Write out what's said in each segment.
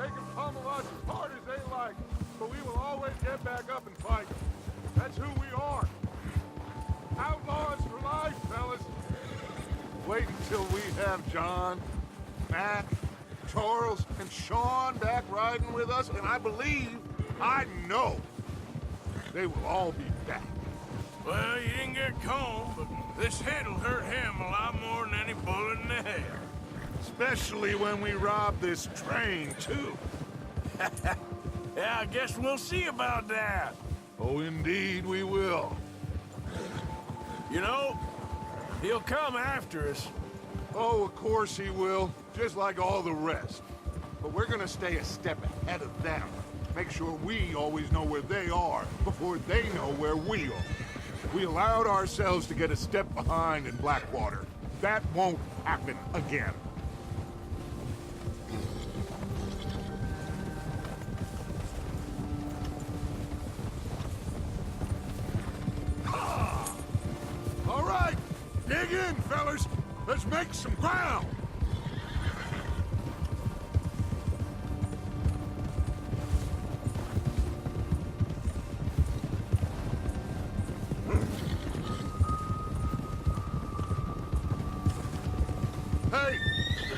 They can pummel us as hard as they like, but we will always get back up and fight. That's who we are. Outlaws for life, fellas. Wait until we have John, Matt, Charles, and Sean back riding with us, and I know, they will all be back. Well, you didn't get Colm, but this hit'll hurt him a lot more than any bullet in the head. Especially when we rob this train, too. Yeah, I guess we'll see about that. Oh, indeed we will. You know, he'll come after us. Oh, of course he will, just like all the rest. But we're gonna stay a step ahead of them. Make sure we always know where they are before they know where we are. We allowed ourselves to get a step behind in Blackwater. That won't happen again. All right, dig in, fellas. Let's make some ground. Hey,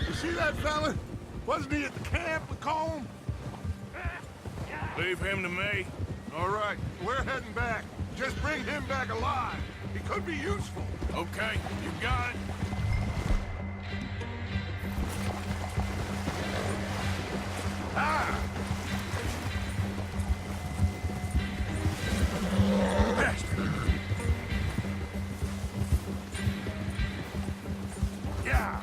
you see that fella? Wasn't he at the camp with Colm? Leave him to me. All right, we're heading back. Just bring him back alive. He could be useful. Okay, you got it. Ah! Bastard! Yeah!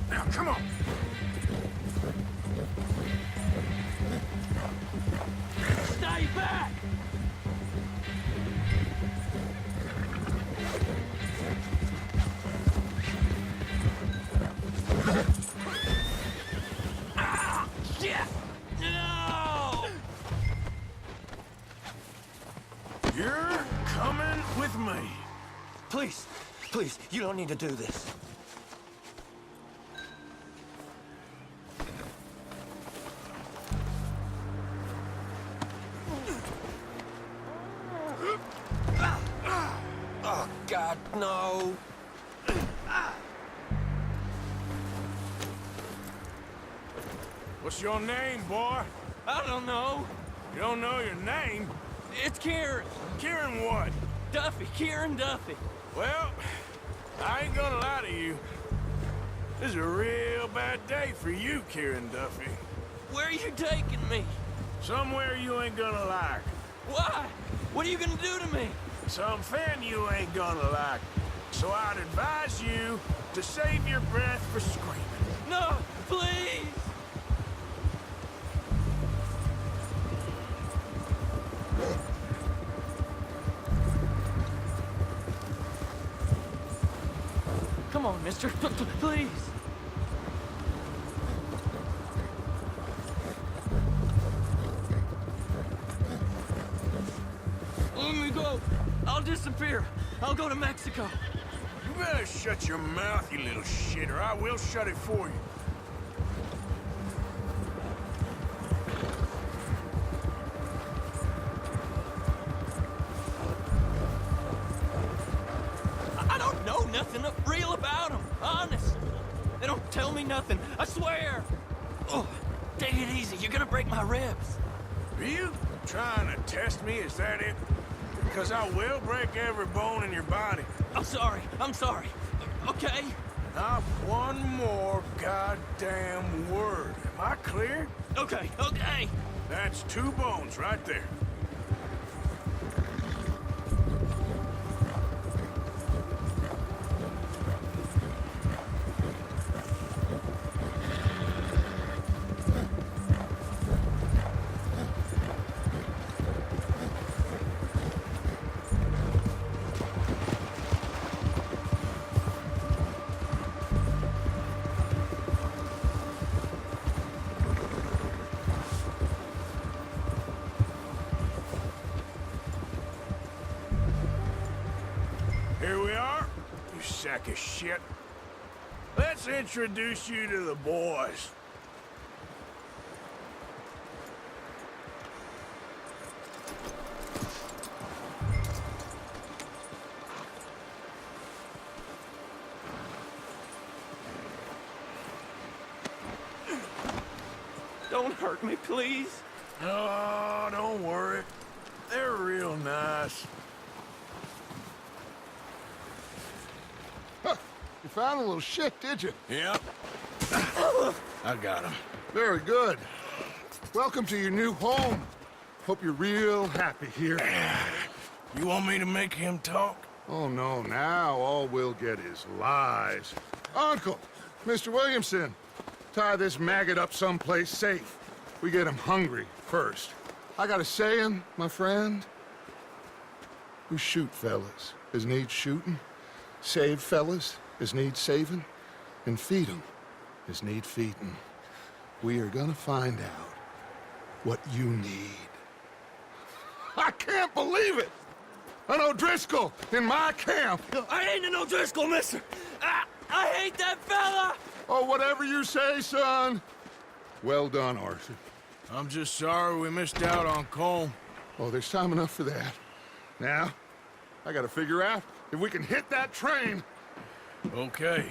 Now, come on! Stay back! Ah! Shit! No! You're coming with me. Please, please, you don't need to do this. Oh, God, no. What's your name, boy? I don't know. You don't know your name? It's Kieran. Kieran what? Duffy, Kieran Duffy. Well, I ain't gonna lie to you. This is a real bad day for you, Kieran Duffy. Where are you taking me? Somewhere you ain't gonna like. Why? What are you gonna do to me? Something you ain't gonna like. So I'd advise you to save your breath for screaming. No, please! Come on, mister. Please. Let me go. I'll disappear. I'll go to Mexico. You better shut your mouth, you little shit, or I will shut it for you. I don't know nothing real about them, honest. They don't tell me nothing, I swear. Oh, take it easy, you're gonna break my ribs. Are you trying to test me? Is that it? Because I will break every bone in your body. I'm sorry. Okay? Not one more goddamn word. Am I clear? Okay. That's 2 bones right there. Here we are, you sack of shit. Let's introduce you to the boys. Don't hurt me, please. Oh, don't worry. They're real nice. Huh. You found a little shit, did you? Yep. I got him. Very good. Welcome to your new home. Hope you're real happy here. You want me to make him talk? Oh, no, now all we'll get is lies. Uncle, Mr. Williamson, tie this maggot up someplace safe. We get him hungry first. I got a saying, my friend. We shoot fellas as need shooting, save fellas as need saving, and feed 'em as need feeding. We are gonna find out what you need. I can't believe it! An O'Driscoll in my camp! I ain't an O'Driscoll, mister! I hate that fella! Oh, whatever you say, son. Well done, Arthur. I'm just sorry we missed out on Colm. Oh, there's time enough for that. Now, I gotta figure out if we can hit that train. Okay.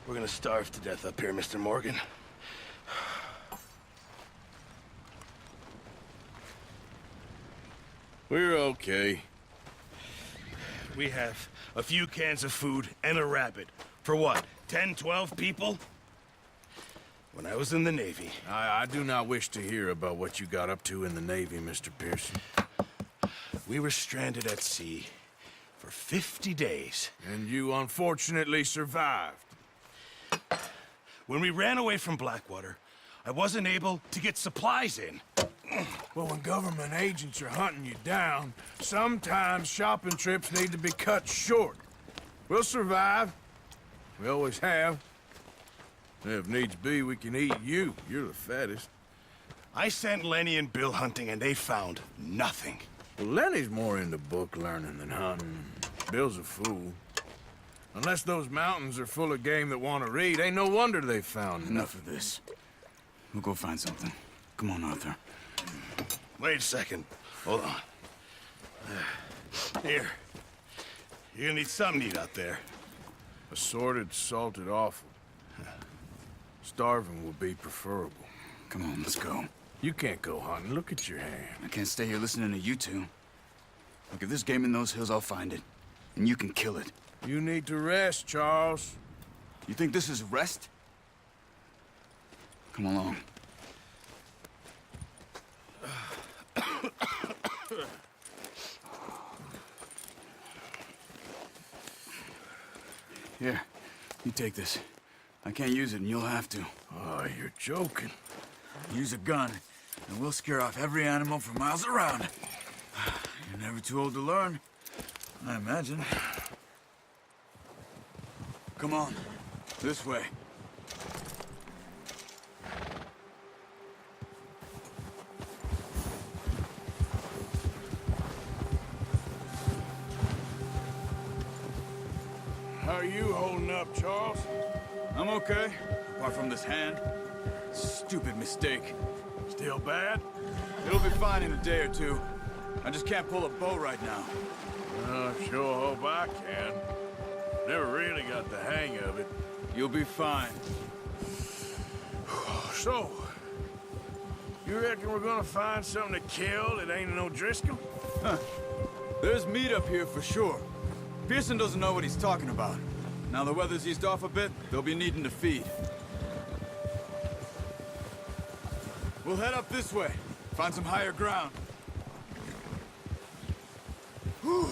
We're gonna starve to death up here, Mr. Morgan. We're okay. We have a few cans of food and a rabbit. For what, 10, 12 people? When I was in the Navy... I do not wish to hear about what you got up to in the Navy, Mr. Pearson. We were stranded at sea for 50 days. And you unfortunately survived. When we ran away from Blackwater, I wasn't able to get supplies in. Well, when government agents are hunting you down, sometimes shopping trips need to be cut short. We'll survive. We always have. If needs be, we can eat you. You're the fattest. I sent Lenny and Bill hunting, and they found nothing. Well, Lenny's more into book learning than hunting. Bill's a fool. Unless those mountains are full of game that want to read, ain't no wonder they found Enough of this. We'll go find something. Come on, Arthur. Wait a second. Hold on. Here. You're gonna need something to eat out there. assorted, salted offal. Starving would be preferable. Come on, let's go. You can't go hunting. Look at your hand. I can't stay here listening to you two. Look, if there's game in those hills, I'll find it. And you can kill it. You need to rest, Charles. You think this is rest? Come along. Here, you take this. I can't use it, and you'll have to. Oh, you're joking. Use a gun, and we'll scare off every animal for miles around. You're never too old to learn, I imagine. Come on, this way. How are you holding up, Charles? I'm okay, apart from this hand. Stupid mistake. Still bad? It'll be fine in a day or two. I just can't pull a bow right now. I sure hope I can. Never really got the hang of it. You'll be fine. So, You reckon we're gonna find something to kill that ain't an O'Driscoll? There's meat up here for sure. Pearson doesn't know what he's talking about. Now the weather's eased off a bit, they'll be needing to feed. We'll head up this way. Find some higher ground. Whew.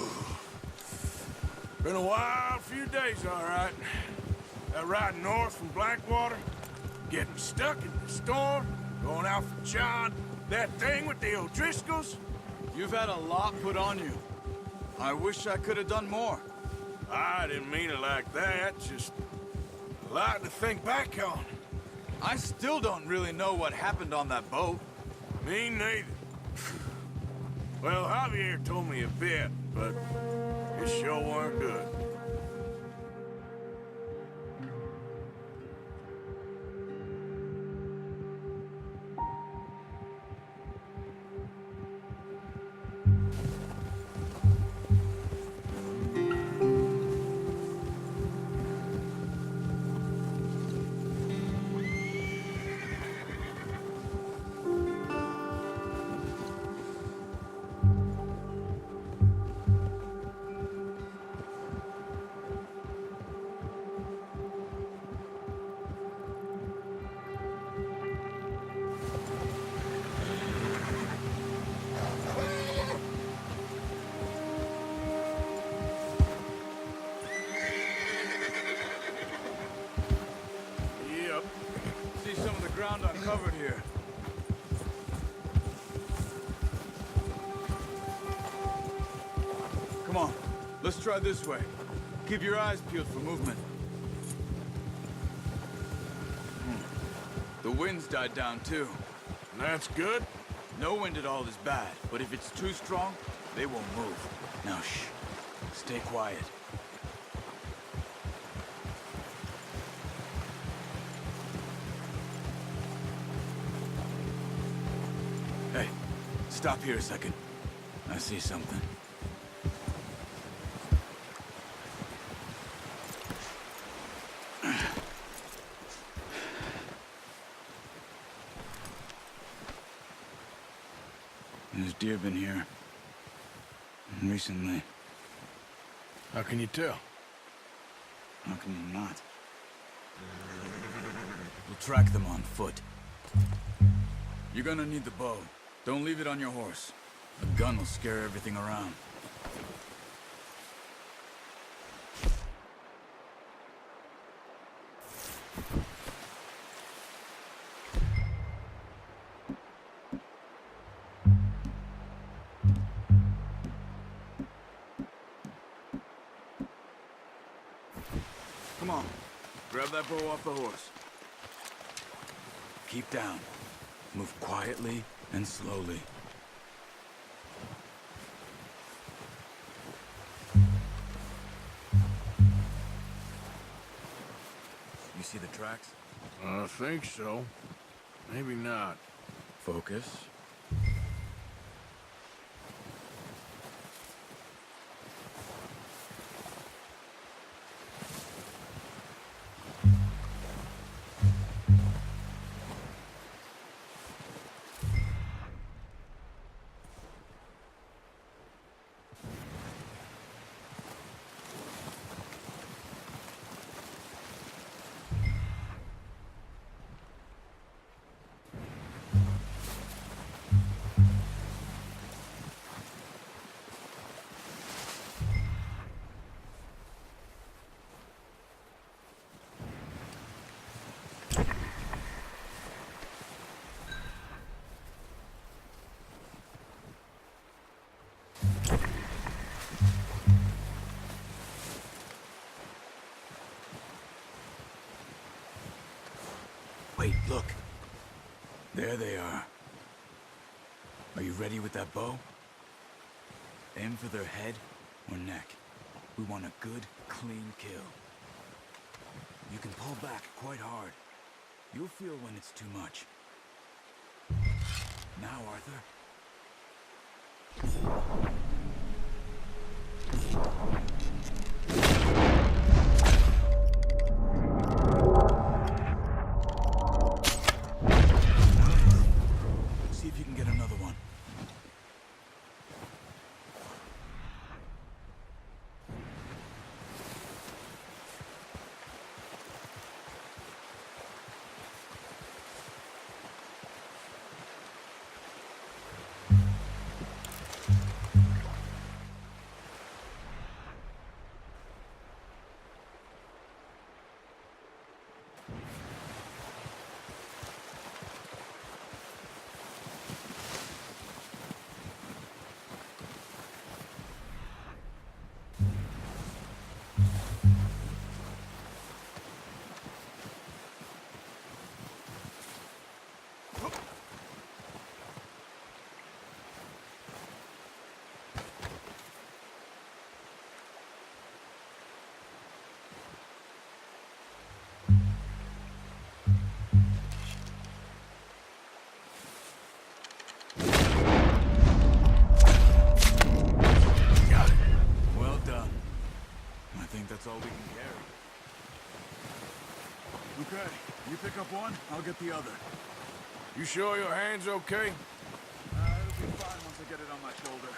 Been a wild few days, all right. That ride north from Blackwater, getting stuck in the storm, going out for John, that thing with the O'Driscolls. You've had a lot put on you. I wish I could have done more. I didn't mean it like that, just a lot to think back on. I still don't really know what happened on that boat. Me neither. Well, Javier told me a bit, but it sure weren't good. See some of the ground uncovered here. Come on, let's try this way. Keep your eyes peeled for movement. The wind's died down too. That's good. No wind at all is bad, but if it's too strong, they won't move. Now shh, stay quiet. Hey, stop here a second. I see something. There's deer been here. Recently. How can you tell? How can you not? We'll track them on foot. You're gonna need the bow. Don't leave it on your horse. A gun will scare everything around. Come on. Grab that bow off the horse. Keep down. Move quietly and slowly. You see the tracks? I think so. Maybe not. Focus. Wait, look. There they are. Are you ready with that bow? Aim for their head or neck. We want a good, clean kill. You can pull back quite hard. You'll feel when it's too much. Now, Arthur. if you can get another one. That's all we can carry. Okay, you pick up one, I'll get the other. You sure your hand's okay? It'll be fine once I get it on my shoulder.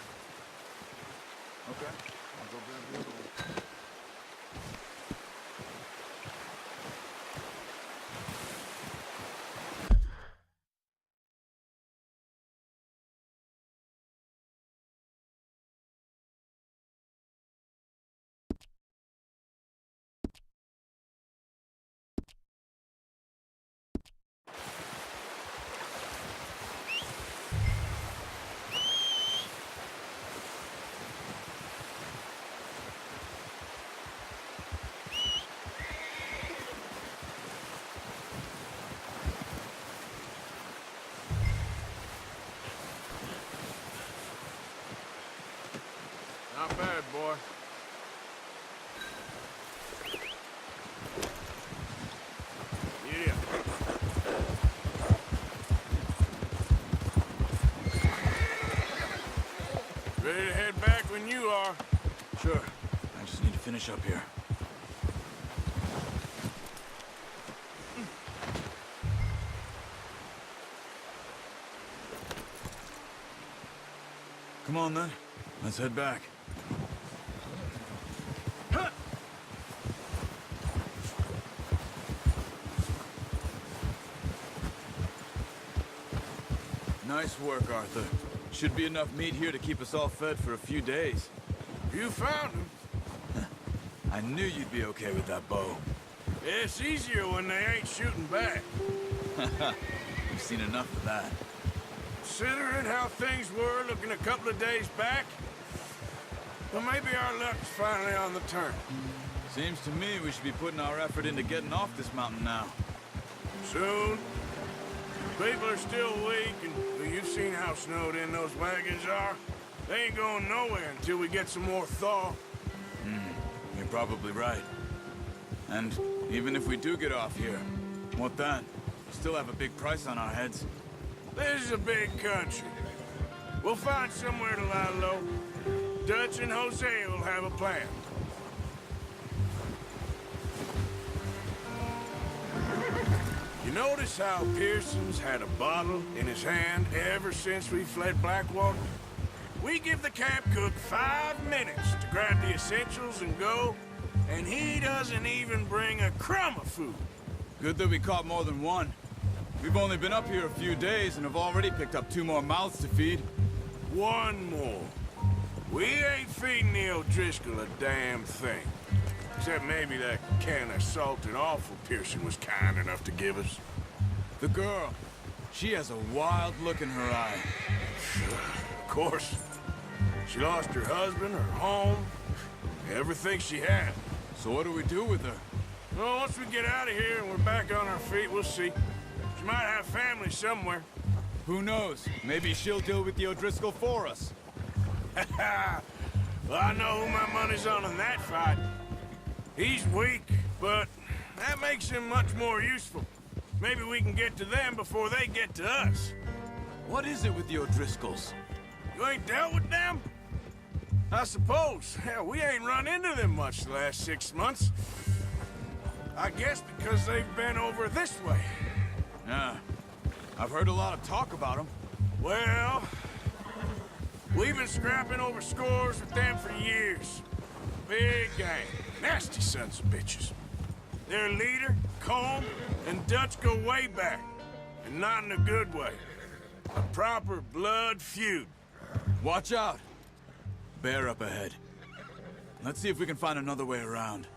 Okay, I'll go grab the other one. Not bad, boy. Yeah. Ready to head back when you are. Sure. I just need to finish up here. Come on, then. Let's head back. Nice work, Arthur. Should be enough meat here to keep us all fed for a few days. You found him. I knew you'd be okay with that bow. It's easier when they ain't shooting back. You've seen enough of that. Considering how things were looking a couple of days back, well, maybe our luck's finally on the turn. Seems to me we should be putting our effort into getting off this mountain now. Soon. People are still weak, and well, you've seen how snowed in those wagons are. They ain't going nowhere until we get some more thaw. You're probably right. And even if we do get off here, what then? We still have a big price on our heads. This is a big country. We'll find somewhere to lie low. Dutch and Jose will have a plan. You notice how Pearson's had a bottle in his hand ever since we fled Blackwater? We give the camp cook 5 minutes to grab the essentials and go, and he doesn't even bring a crumb of food. Good that we caught more than one. We've only been up here a few days and have already picked up 2 more mouths to feed. One more. We ain't feeding the O'Driscoll a damn thing. Except maybe that can of salted offal Pearson was kind enough to give us. The girl, she has a wild look in her eye. Of course. She lost her husband, her home, everything she had. So what do we do with her? Well, once we get out of here and we're back on our feet, we'll see. She might have family somewhere. Who knows? Maybe she'll deal with the O'Driscoll for us. Well, I know who my money's on in that fight. He's weak, but that makes him much more useful. Maybe we can get to them before they get to us. What is it with the O'Driscolls? You ain't dealt with them? I suppose. Hell, we ain't run into them much the last 6 months. I guess because they've been over this way. Yeah. I've heard a lot of talk about them. Well, we've been scrapping over scores with them for years. Big gang. Nasty sons of bitches. Their leader, Colm, and Dutch go way back. And not in a good way. A proper blood feud. Watch out. Bear up ahead. Let's see if we can find another way around.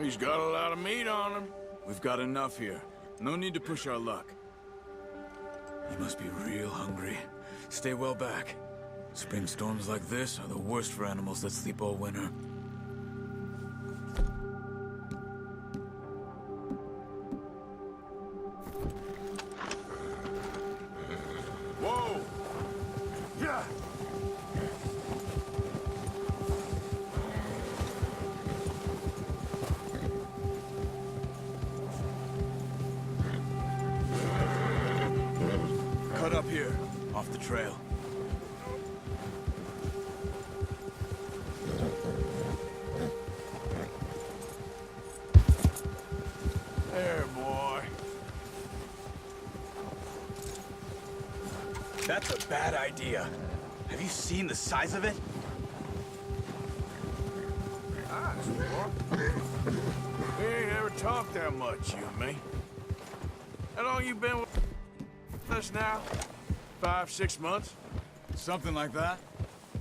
He's got a lot of meat on him. We've got enough here. No need to push our luck. You must be real hungry. Stay well back. Spring storms like this are the worst for animals that sleep all winter. Whoa! Yeah! Cut up here, off the trail. There, boy. That's a bad idea. Have you seen the size of it? Nice, boy. We ain't ever talked that much, you and me. How long you been with us now? 5, 6 months? Something like that?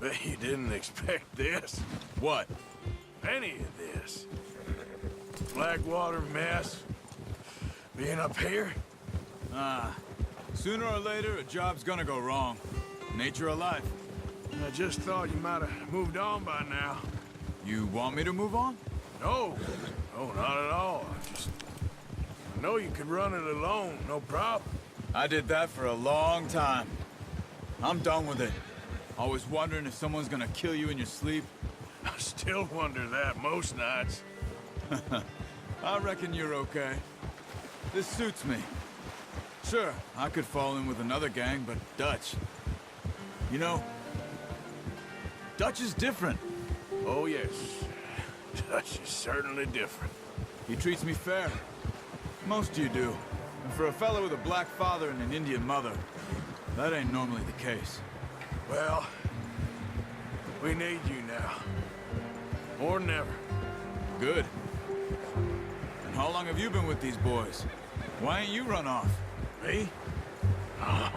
Bet you didn't expect this. What? Any of this. Blackwater mess. Being up here? Sooner or later, a job's gonna go wrong. Nature of life. I just thought you might have moved on by now. You want me to move on? No. No, not at all. I know you could run it alone, no problem. I did that for a long time. I'm done with it. Always wondering if someone's gonna kill you in your sleep. I still wonder that most nights. I reckon you're okay. This suits me. Sure, I could fall in with another gang, but Dutch... You know, Dutch is different. Oh, yes. Dutch is certainly different. He treats me fair. Most of you do. And for a fellow with a black father and an Indian mother, that ain't normally the case. Well, we need you now. More than ever. Good. And how long have you been with these boys? Why ain't you run off? Me? Oh,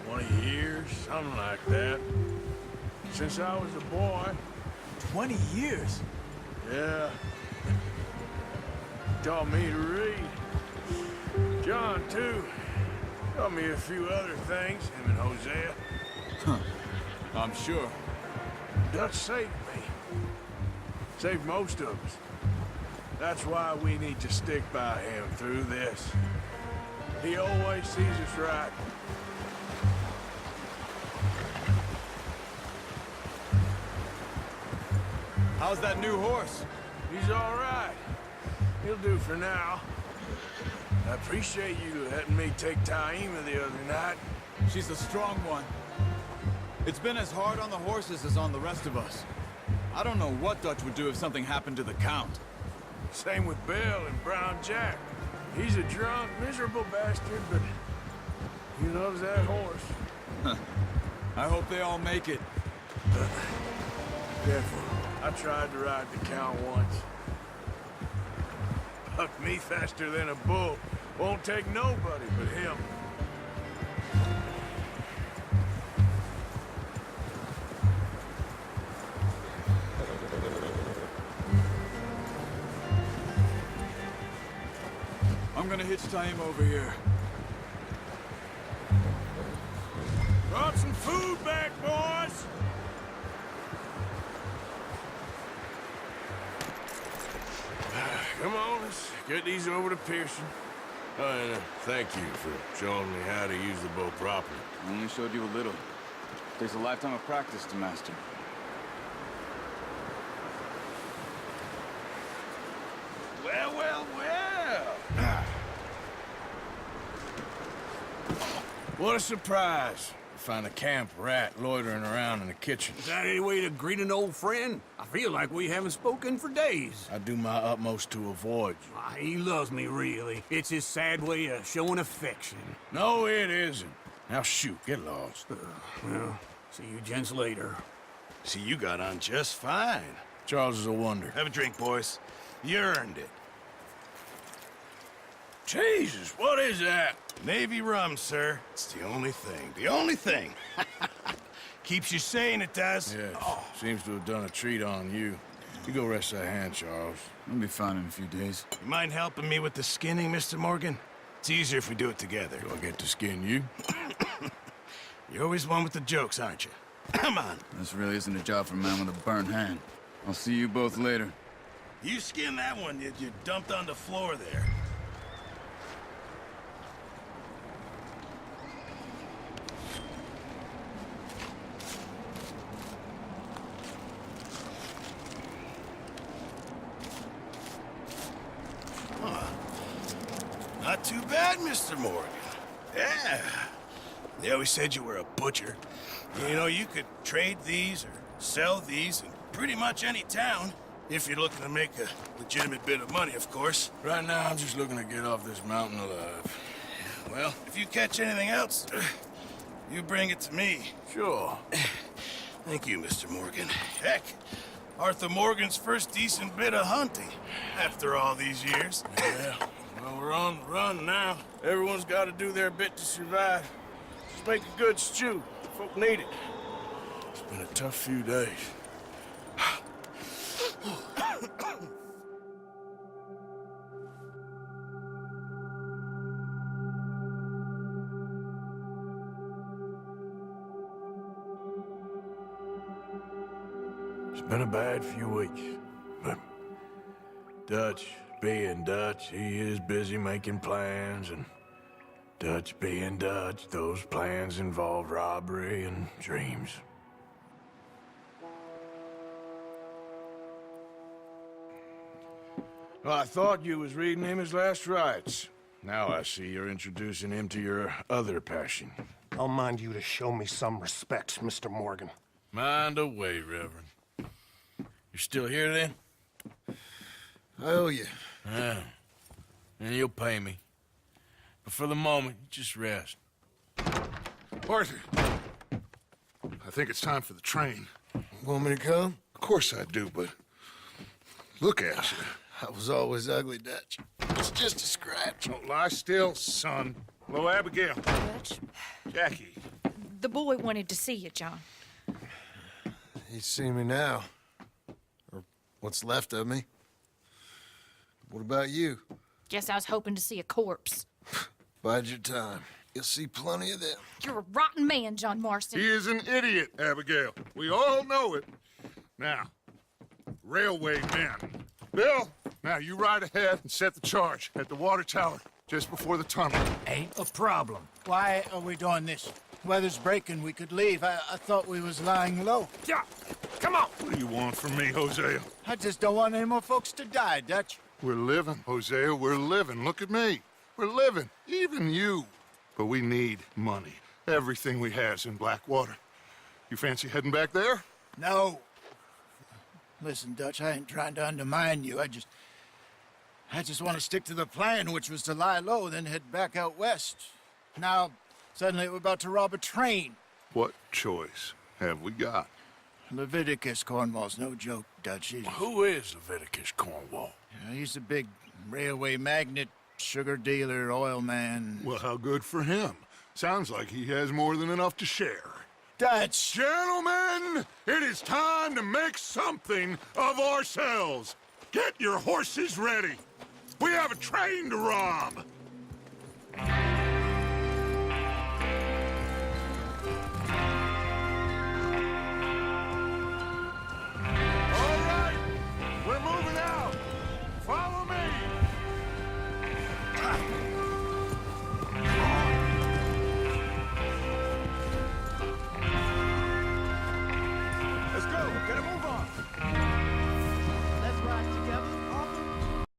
20 years, something like that. Since I was a boy. 20 years? Yeah. Taught me to read. John, too. Taught me a few other things, him and Hosea. I'm sure. Dutch saved me. Saved most of us. That's why we need to stick by him through this. He always sees us right. How's that new horse? He's all right. He'll do for now. I appreciate you letting me take Taima the other night. She's a strong one. It's been as hard on the horses as on the rest of us. I don't know what Dutch would do if something happened to the Count. Same with Bill and Brown Jack. He's a drunk, miserable bastard, but he loves that horse. I hope they all make it. Careful. I tried to ride the Count once. Bucked me faster than a bull. Won't take nobody but him. I'm gonna hitch Taima over here. Brought some food back, boys! Come on, let's get these over to Pearson. And thank you for showing me how to use the bow properly. I only showed you a little. Takes a lifetime of practice to master. Well, well, well! What a surprise. Find a camp rat loitering around in the kitchen. Is that any way to greet an old friend? I feel like we haven't spoken for days. I do my utmost to avoid you. He loves me, really. It's his sad way of showing affection. No, it isn't. Now shoot, get lost. Well, see you gents later. See, you got on just fine. Charles is a wonder. Have a drink, boys. You earned it. Jesus, what is that? Navy rum, sir. It's the only thing. The only thing. Keeps you sane, it does. Yeah, seems to have done a treat on you. You go rest that hand, Charles. I'll be fine in a few days. You mind helping me with the skinning, Mr. Morgan? It's easier if we do it together. Do I get to skin you? You're always one with the jokes, aren't you? Come on. This really isn't a job for a man with a burnt hand. I'll see you both later. You skin that one you dumped on the floor there. Not too bad, Mr. Morgan. Yeah. They always said you were a butcher. You know, you could trade these or sell these in pretty much any town. If you're looking to make a legitimate bit of money, of course. Right now, I'm just looking to get off this mountain alive. Well, if you catch anything else, you bring it to me. Sure. Thank you, Mr. Morgan. Heck, Arthur Morgan's first decent bit of hunting after all these years. Yeah. Well, we're on the run now. Everyone's got to do their bit to survive. Just make a good stew. Folk need it. It's been a tough few days. It's been a bad few weeks, but Dutch being Dutch, he is busy making plans, and Dutch being Dutch, those plans involve robbery and dreams. Well, I thought you was reading him his last rites. Now I see you're introducing him to your other passion. I'll mind you to show me some respect, Mr. Morgan. Mind away, Reverend. You're still here, then? I owe you. Yeah. And you'll pay me. But for the moment, just rest. Arthur, I think it's time for the train. Want me to come? Of course I do, but look at you. I was always ugly, Dutch. It's just a scratch. Don't lie still, son. Hello, Abigail. Dutch, Jackie. the boy wanted to see you, John. He's seen me now. Or what's left of me. What about you? Guess I was hoping to see a corpse. Bide your time. You'll see plenty of them. You're a rotten man, John Marston. He is an idiot, Abigail. We all know it. Now, railway men. Bill, now you ride ahead and set the charge at the water tower just before the tunnel. Ain't a problem. Why are we doing this? Weather's breaking, we could leave. I thought we was lying low. Yeah, come on. What do you want from me, Hosea? I just don't want any more folks to die, Dutch. We're living, Hosea, we're living. Look at me. We're living, even you. But we need money. Everything we have's in Blackwater. You fancy heading back there? No. Listen, Dutch, I ain't trying to undermine you. I just want to stick to the plan, which was to lie low, then head back out west. Now, suddenly we're about to rob a train. What choice have we got? Leviticus Cornwall's no joke, Dutch. Who is Leviticus Cornwall? He's a big railway magnate, sugar dealer, oil man. Well, how good for him. Sounds like he has more than enough to share. Dutch! Gentlemen, it is time to make something of ourselves. Get your horses ready. We have a train to rob.